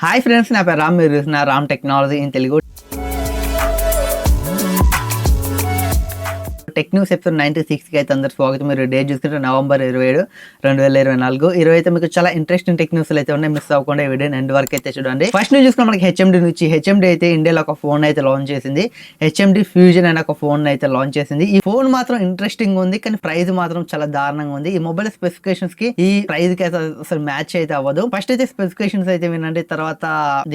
Hi friends, నా పేరు రామ్. మీరు చూస్తున్న Ram technology in Telugu. Tech news episode 96కి అయితే అందరు స్వాగతం. మీరు డేట్ చూసుకుంటే నవంబర్ 27, 2024. ఈరోజు అయితే మీకు చాలా ఇంట్రెస్టింగ్ టెక్ న్యూస్లు అయితే ఉన్నాయి. మిస్ అవ్వకుండా ఈ వీడియోని ఎండ్ వరకు అయితే చూడండి. ఫస్ట్ న్యూస్ చూసుకుని మనకి హెచ్ఎండి నుంచి. హెచ్ఎండి అయితే ఇండియాలో ఒక ఫోన్ అయితే లాంచ్ చేసింది. హెచ్ఎండి ఫ్యూజన్ అనే ఒక ఫోన్ అయితే లాంచ్ చేసింది. ఈ ఫోన్ మాత్రం ఇంట్రెస్టింగ్ ఉంది, కానీ ప్రైస్ మాత్రం చాలా దారుణంగా ఉంది. ఈ మొబైల్ స్పెసిఫికేషన్స్ కి ఈ ప్రైస్ కి అయితే అసలు మ్యాచ్ అయితే అవ్వదు. ఫస్ట్ అయితే స్పెసిఫికేషన్స్ అయితే వినండి, తర్వాత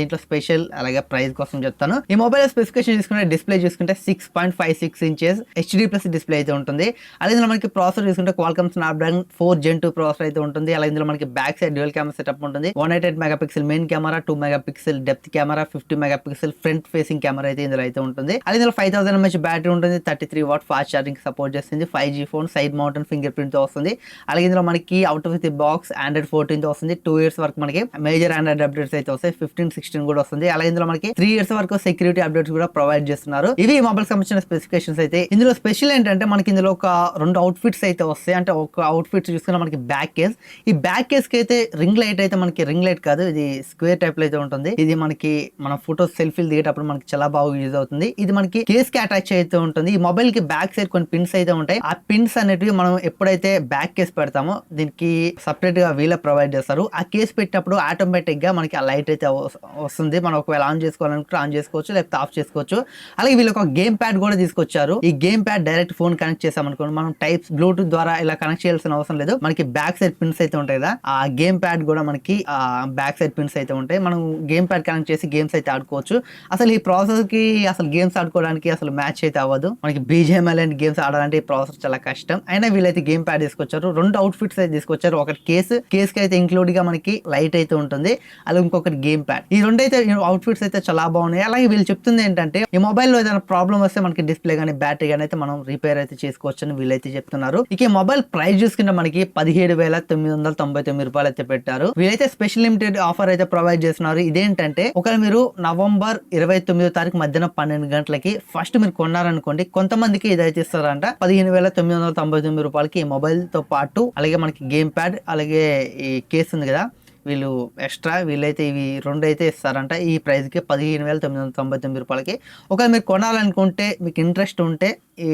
దీంట్లో స్పెషల్ అలాగే ప్రైస్ కోసం చెప్తాను. ఈ మొబైల్ స్పెసిఫికేషన్ చూసుకుంటే డిస్ప్లే చూసుకుంటే 6.56 ఇంచెస్ హెచ్డి ప్లస్ డిస్ప్లే అయితే ఉంటుంది. అలాగే ఇందులో మనకి ప్రాసెసర్ చూసుకుంటే క్వాల్కమ్ స్నాప్డ్రాగన్ 4 Gen 2 ప్రాసెసర్ అయితే ఉంటుంది. అలాగే ఇందులో మనకి back side dual camera setup ఉంటుంది. 188 megapixel main camera, 2 megapixel depth camera, 50 megapixel front facing camera అయితే ఇందులో అయితే ఉంటుంది. అలాగే ఇందులో 5000 mAh బ్యాటరీ ఉంటుంది. 33 వాట్ ఫాస్ట్ ఛార్జింగ్ సపోర్ట్ చేస్తుంది. 5G phone, side mountain finger print తో వస్తుంది. అలాగే ఇందులో మనకి out of the box Android 14 తో వస్తుంది. 2 years వరకు మనకి మేజర్ ఆండ్రాయిడ్ అప్డేట్స్ అయితే వస్తాయి. 15, 16 కూడా వస్తుంది. అలాగే ఇందులో మనకి 3 years వరకు సెక్యూరిటీ అప్డేట్స్ కూడా ప్రొవైడ్ చేస్తున్నారు. ఇవి మొబైల్ సంబంధించిన స్పెసిఫికేషన్స్ అయితే. ఇందులో స్పెషల్ ఏంటంటే మనకి ఇందులో ఒక 2 అవుట్ఫిట్స్ అయితే వస్తాయి. అంటే ఒక అవుట్ఫిట్ చూసుకున్న మనకి బ్యాక్ కేస్. ఈ బ్యాక్ కేస్ కి అయితే రింగ్ లైట్ అయితే మనకి రింగ్ లైట్ కాదు, ఇది స్క్వేర్ టైప్ లో అయితే ఉంటుంది. ఇది మనకి మన ఫోటోస్ సెల్ఫీలు దిగేటప్పుడు మనకి చాలా బాగా యూజ్ అవుతుంది. ఇది మనకి కేస్ కి అటాచ్ అయితే ఉంటుంది. ఈ మొబైల్ కి బ్యాక్ సైడ్ కొన్ని పిన్స్ అయితే ఉంటాయి. ఆ పిన్స్ అనేటివి మనం ఎప్పుడైతే బ్యాక్ కేస్ పెడతామో దీనికి సపరేట్ గా వీళ్ళ ప్రొవైడ్ చేస్తారు. ఆ కేస్ పెట్టినప్పుడు ఆటోమేటిక్ గా మనకి ఆ లైట్ అయితే వస్తుంది. మనం ఒకవేళ ఆన్ చేసుకోవాలనుకుంటే ఆన్ చేసుకోవచ్చు, లేకపోతే ఆఫ్ చేసుకోవచ్చు. అలాగే వీళ్ళు ఒక గేమ్ ప్యాడ్ కూడా తీసుకొచ్చారు. ఈ game pad direct phone connect చేసామనుకోండి, మనం టైప్స్ బ్లూటూత్ ద్వారా ఇలా కనెక్ట్ చేయాల్సిన అవసరం లేదు. మనకి బ్యాక్ సైడ్ పిన్స్ అయితే ఉంటాయి కదా, ఆ గేమ్ ప్యాడ్ కూడా మనకి బ్యాక్ సైడ్ పిన్స్ అయితే ఉంటాయి. మనం గేమ్ ప్యాడ్ కనెక్ట్ చేసి గేమ్స్ అయితే ఆడుకోవచ్చు. అసలు ఈ ప్రాసెసర్ కి అసలు గేమ్స్ ఆడుకోవడానికి అసలు మ్యాచ్ అయితే అవ్వదు. మనకి BGMI లాంటి గేమ్స్ ఆడాలంటే ఈ ప్రాసెసర్ చాలా కష్టం. అయినా వీళ్ళైతే గేమ్ ప్యాడ్ తీసుకొచ్చారు. 2 అవుట్ఫిట్స్ అయితే తీసుకొచ్చారు. ఒకటి కేస్ కి అయితే ఇంక్లూడ్ గా మనకి లైట్ అయితే ఉంటుంది. అలాగే ఇంకొకటి గేమ్ ప్యాడ్. ఈ 2 అయితే అవుట్ఫిట్స్ అయితే చాలా బాగున్నాయి. అలాగే వీళ్ళు చెప్తుంది ఏంటంటే ఈ మొబైల్ లో ఏదైనా ప్రాబ్లం వస్తే మనకి డిస్ప్లే గానీ బ్యాటరీ గానీ అయితే మనం రిపేర్ అయితే చేసుకోవచ్చు అని వీళ్ళైతే చెప్తున్నారు. ఇక ఈ మొబైల్ ప్రైస్ చూసుకుంటే మనకి 17,999 రూపాయలు అయితే పెట్టారు. వీళ్ళైతే స్పెషల్ లిమిటెడ్ ఆఫర్ అయితే ప్రొవైడ్ చేస్తున్నారు. ఇదేంటంటే ఒకవేళ మీరు నవంబర్ 29వ తారీఖు మధ్యాహ్నం 12 గంటలకి ఫస్ట్ మీరు కొన్నారనుకోండి, కొంతమందికి ఇదైతే ఇస్తారంట 15,999 రూపాయలకి ఈ మొబైల్ తో పాటు అలాగే మనకి గేమ్ ప్యాడ్ అలాగే ఈ కేస్ ఉంది కదా, వీళ్ళు ఎక్స్ట్రా వీళ్ళైతే ఇవి 2 అయితే ఇస్తారంట. ఈ ప్రైస్కి 15,999 రూపాయలకి. ఒకవేళ మీరు కొనాలనుకుంటే, మీకు ఇంట్రెస్ట్ ఉంటే ఈ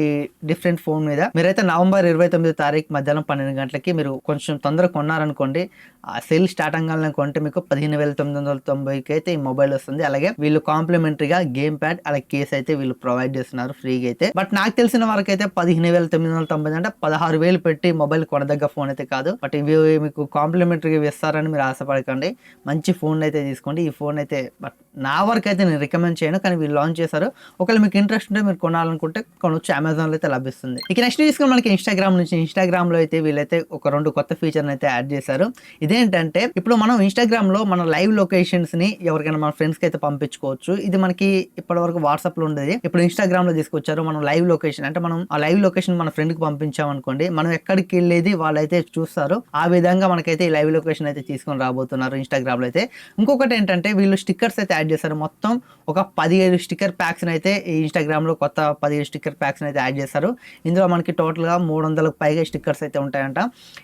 డిఫరెంట్ ఫోన్ మీద మీరైతే నవంబర్ 29వ తారీఖు మధ్యాహ్నం 12 గంటలకి మీరు కొంచెం తొందరగా కొన్నారనుకోండి, ఆ సెల్ స్టార్ట్ అవ్వాలని కొంటే మీకు 15,990కి అయితే ఈ మొబైల్ వస్తుంది. అలాగే వీళ్ళు కాంప్లిమెంటరీగా గేమ్ ప్యాడ్ అలాగే కేస్ అయితే వీళ్ళు ప్రొవైడ్ చేస్తున్నారు ఫ్రీగా అయితే. బట్ నాకు తెలిసిన వరకు అయితే 15,990 అంటే 16,000 పెట్టి మొబైల్ కొనదగ్గ ఫోన్ అయితే కాదు. బట్ ఇవి మీకు కాంప్లిమెంటరీగా ఇస్తారని మీరు ఆశపడకండి. మంచి ఫోన్ అయితే తీసుకోండి. ఈ ఫోన్ అయితే బట్ నా వరకు అయితే నేను రికమెండ్ చేయను, కానీ వీళ్ళు లాంచ్ చేశారు. ఒకవేళ మీకు ఇంట్రెస్ట్ ఉంటే మీరు కొనాలనుకుంటే కొనొచ్చు. అమెజాన్ లో అయితే లభిస్తుంది. ఇక నెక్స్ట్ తీసుకుని మనకి ఇన్స్టాగ్రామ్ నుంచి. ఇన్స్టాగ్రామ్ లో అయితే వీళ్ళైతే ఒక 2 కొత్త ఫీచర్ అయితే యాడ్ చేశారు. ఇదేంటంటే ఇప్పుడు మనం ఇన్స్టాగ్రామ్ లో మన లైవ్ లొకేషన్స్ ని ఎవరికైనా మన ఫ్రెండ్స్ కి అయితే పంపించుకోవచ్చు. ఇది మనకి ఇప్పటి వరకు వాట్సాప్ లో ఉండేది, ఇప్పుడు ఇన్స్టాగ్రామ్ లో తీసుకొచ్చారు. మనం లైవ్ లొకేషన్ అంటే మనం ఆ లైవ్ లొకేషన్ మన ఫ్రెండ్ కి పంపించాం అనుకోండి, మనం ఎక్కడికి వెళ్ళేది వాళ్ళైతే చూస్తారు. ఆ విధంగా మనకైతే ఈ లైవ్ లొకేషన్ అయితే తీసుకొని రాబోతున్నారు ఇన్స్టాగ్రామ్ లో అయితే. ఇంకొకటి ఏంటంటే వీళ్ళు స్టిక్కర్స్ అయితే యాడ్ చేస్తారు. మొత్తం ఒక 17 స్టిక్కర్ ప్యాక్స్ అయితే ఈ ఇన్స్టాగ్రామ్ లో కొత్త 17 స్టిక్కర్ ప్యాక్స్ అయితే యాడ్ చేస్తారు. ఇందులో మనకి టోటల్ గా 300కు పైగా స్టిక్కర్స్ అయితే ఉంటాయంట.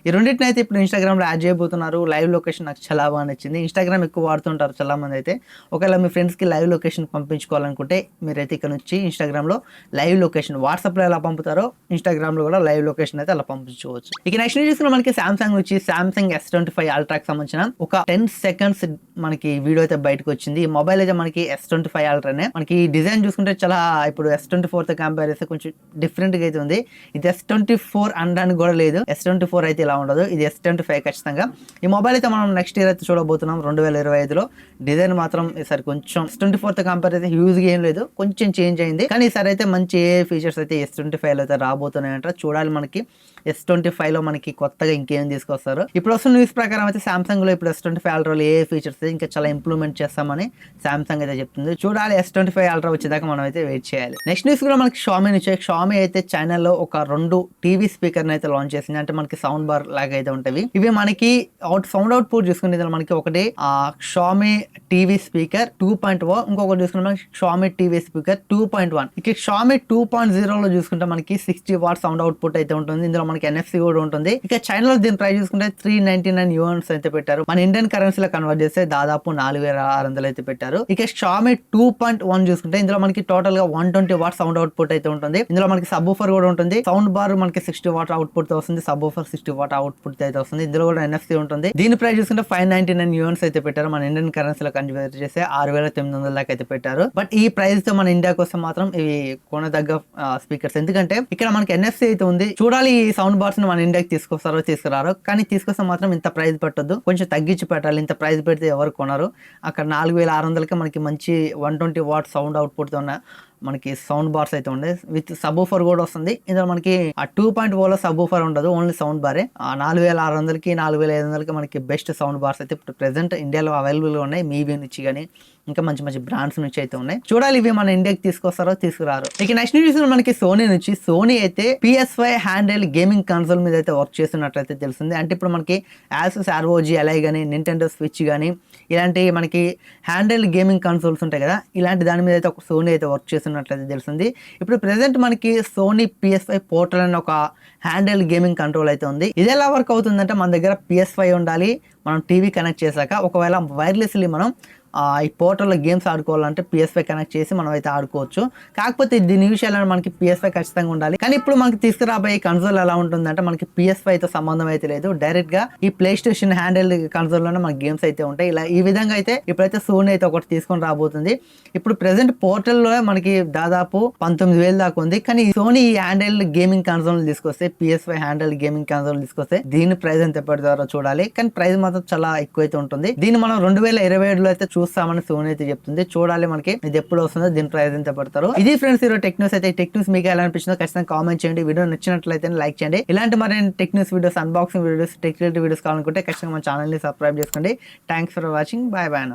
ఈ రెండింటిని అయితే ఇప్పుడు ఇన్స్టాగ్రామ్ లో యాడ్ చేయబోతున్నారు. లైవ్ లొకేషన్ నాకు చాలా బాగా నచ్చింది. ఇన్స్టాగ్రామ్ ఎక్కువ వాడుతుంటారు చాలా మంది అయితే. ఒకవేళ మీ ఫ్రెండ్స్ కి లైవ్ లొకేషన్ పంపించుకోవాలనుకుంటే మీరైతే ఇక్కడ నుంచి ఇన్స్టాగ్రామ్ లో లైవ్ లొకేషన్ వాట్సాప్ లో ఎలా పంపుతారో ఇన్స్టాగ్రామ్ లో కూడా లైవ్ లొకేషన్ అయితే అలా పంపించుకోవచ్చు. ఇక నెక్స్ట్ చూసుకున్న మనకి సామ్సంగ్ నుంచి సామ్సంగ్ S25 అల్ట్రాకి సంబంధించిన ఒక 10 seconds మనకి వీడియో అయితే బయటకు వచ్చింది. ఈ మొబైల్ అయితే మనకి S25 అల్ట్రానే. మనకి డిజైన్ చూసుకుంటే చాలా ఇప్పుడు S24 తో కంపేర్ చేస్తే కొంచెం డిఫరెంట్ గా అయితే ఉంది. ఇది S24 అనడానికి కూడా లేదు. S24 అయితే ఇలా ఉండదు, ఇది S25 ఖచ్చితంగా. ఈ మొబైల్ అయితే మనం నెక్స్ట్ ఇయర్ అయితే చూడబోతున్నాం 2025లో. డిజైన్ మాత్రం ఈసారి కొంచెం S24 తో కంపేర్ అయితే హ్యూజ్ గా ఏం లేదు, కొంచెం చేంజ్ అయింది. కానీ ఈసారి అయితే మంచి ఫీచర్స్ అయితే S25 లో అయితే రాబోతున్నాయంట. చూడాలి మనకి S25 లో మనకి కొత్తగా ఇంకేం తీసుకొస్తారు. ఇప్పుడు వస్తున్న న్యూస్ ప్రకారం అయితే సామ్సంగ్ లో ఇప్పుడు S25 అల్ట్రాలో ఏ ఫీచర్స్ ఇంకా చాలా ఇంప్రూవ్మెంట్ చేస్తామని సామ్సంగ్ అయితే చెప్తుంది. చూడాలి S25 అల్ట్రా వచ్చేదాకా మనం అయితే వెయిట్ చేయాలి. నెక్స్ట్ న్యూస్ కూడా మనకి షామీ నుంచి. షామీ అయితే చైనాలో ఒక 2 టీవీ స్పీకర్ అయితే లాంచ్ చేసింది. అంటే మనకి సౌండ్ బార్ లాగా అయితే ఉంటవి. ఇవి మనకి సౌండ్ అవుట్ పుట్ చూసుకుంటే మనకి ఒకటి షామీ టీవీ స్పీకర్ 2.0, ఇంకొకటి చూసుకుంటే మనకి షామీ టీవీ స్పీకర్ 2.1. ఇక షామీ 2.0 లో చూసుకుంటే మనకి 60 వాట్ సౌండ్ అవుట్ పుట్ అయితే ఉంటుంది. ఇందులో మనకి NFC కూడా ఉంటుంది. ఇక చైనాలో దీని ప్రైస్ చూసుకుంటే 399 యూఎన్స్ అయితే పెట్టారు. మన ఇండియన్ కరెన్సీలో కన్వర్ట్ చేస్తే దాదాపు 4600 అయితే పెట్టారు. ఇక Xiaomi 2.1 చూసుకుంటే ఇందులో మనకి టోటల్ గా 120 వాట్ సౌండ్ అవుట్పుట్ అయితే ఉంటుంది. ఇందులో మనకి సబ్ ఊఫర్ కూడా ఉంటుంది. సౌండ్ బార్ మనకి 60 వాట్ అవుట్పుట్ తో వస్తుంది. సబ్ ఊఫర్ 60 వాట్ అవుట్పుట్ అయితే వస్తుంది. ఇందులో కూడా NFC ఉంటుంది. దీని ప్రైస్ చూసుకుంటే 599 యూఎన్స్ అయితే పెట్టారు. మన ఇండియన్ కరెన్సీలో కన్వర్ట్ చేస్తే 6900 దాకా అయితే పెట్టారు. బట్ ఈ ప్రైస్ తో మన ఇండియా కోసం మాత్రం ఇవి కొనదగ్గ స్పీకర్స్. ఎందుకంటే ఇక్కడ మనకి NFC అయితే ఉంది. చూడాలి ఈ సౌండ్ బార్స్ ని మన ఇండియాకి తీసుకొస్తారో తీసుకురారో, కానీ తీసుకొస్తే మాత్రం ఇంత ప్రైస్ పెట్టొద్దు, కొంచెం తగ్గించి పెట్టాలి. ఇంత ప్రైస్ పెడితే ఎవరు కొనరు. అక్కడ 4600కి మనకి మంచి 120 వాట్ సౌండ్ అవుట్పుట్ తో ఉన్న మనకి సౌండ్ బార్స్ అయితే ఉండే విత్ సబ్ ఊఫర్ కూడా వస్తుంది. ఇందులో మనకి ఆ 2.0 లో సబ్ ఊఫర్ ఉండదు, ఓన్లీ సౌండ్ బారే. 4600కి 4500కి మనకి బెస్ట్ సౌండ్ బార్స్ అయితే ఇప్పుడు ప్రెసెంట్ ఇండియాలో అవైలబుల్ గా ఉన్నాయి. మీవి నుంచి కానీ ఇంకా మంచి మంచి బ్రాండ్స్ నుంచి అయితే ఉన్నాయి. చూడాలి ఇవి మన ఇండియాకి తీసుకొస్తారో తీసుకురారు. ఇక నెక్స్ట్ న్యూస్ మనకి సోనీ నుంచి. సోనీ అయితే PS5 హ్యాండ్ గేమింగ్ కన్సోల్ మీద అయితే వర్క్ చేస్తున్నట్లయితే తెలిసింది. అంటే ఇప్పుడు మనకి Asus ROG Ally కానీ Nintendo Switch కానీ ఇలాంటి మనకి హ్యాండ్ గేమింగ్ కన్సోల్స్ ఉంటాయి కదా, ఇలాంటి దాని మీద అయితే ఒక సోనీ అయితే వర్క్ చేస్తున్నట్లయితే తెలిసింది. ఇప్పుడు ప్రెసెంట్ మనకి సోనీ PS5 పోర్టల్ అనే ఒక హ్యాండ్ గేమింగ్ కంట్రోల్ అయితే ఉంది. ఇది ఎలా వర్క్ అవుతుందంటే మన దగ్గర PS5 ఉండాలి. మనం టీవీ కనెక్ట్ చేశాక ఒకవేళ వైర్లెస్లీ మనం ఈ పోర్టల్లో గేమ్స్ ఆడుకోవాలంటే PS5 కనెక్ట్ చేసి మనం అయితే ఆడుకోవచ్చు. కాకపోతే దీని విషయాలను మనకి PS5 ఖచ్చితంగా ఉండాలి. కానీ ఇప్పుడు మనకి తీసుకురాబోయే కన్సోల్ ఎలా ఉంటుందంటే మనకి PS5 తో సంబంధం అయితే లేదు. డైరెక్ట్ గా ఈ ప్లే స్టేషన్ హ్యాండిల్ కన్సోల్ లోనే మనకి గేమ్స్ అయితే ఉంటాయి. ఇలా ఈ విధంగా అయితే ఇప్పుడైతే సోనీ అయితే ఒకటి తీసుకొని రాబోతుంది. ఇప్పుడు ప్రెసెంట్ పోర్టల్లో మనకి దాదాపు 19,000 దాకా ఉంది. కానీ సోనీ ఈ హ్యాండిల్ గేమింగ్ కన్సోల్ తీసుకొస్తే, PS5 హ్యాండిల్ గేమింగ్ కన్సోల్ తీసుకొస్తే దీని ప్రైస్ ఎంత పెడతారో చూడాలి. కానీ ప్రైస్ మాత్రం చాలా ఎక్కువ అయితే ఉంటుంది. దీన్ని మనం 2027లో అయితే చూస్తామని సోనీ అయితే చెప్తుంది. చూడాలి మనకి ఇది ఎప్పుడు వస్తుందో, దీని ప్రైస్ ఎంత పడతారు. ఇది ఫ్రెండ్స్ ఈరోజు టెక్ న్యూస్ అయితే. టెక్ న్యూస్ మీకు ఎలా అనిపించిందో ఖచ్చితంగా కామెంట్ చేయండి. వీడియో నచ్చినట్లయితే లైక్ చేయండి. ఇలాంటి మరిన్ని tech news videos, unboxing videos, tech related videos కావాలనుకుంటే ఖచ్చితంగా మన ఛానల్ ని సబ్స్క్రైబ్ చేసుకోండి. Thanks for watching. Bye bye.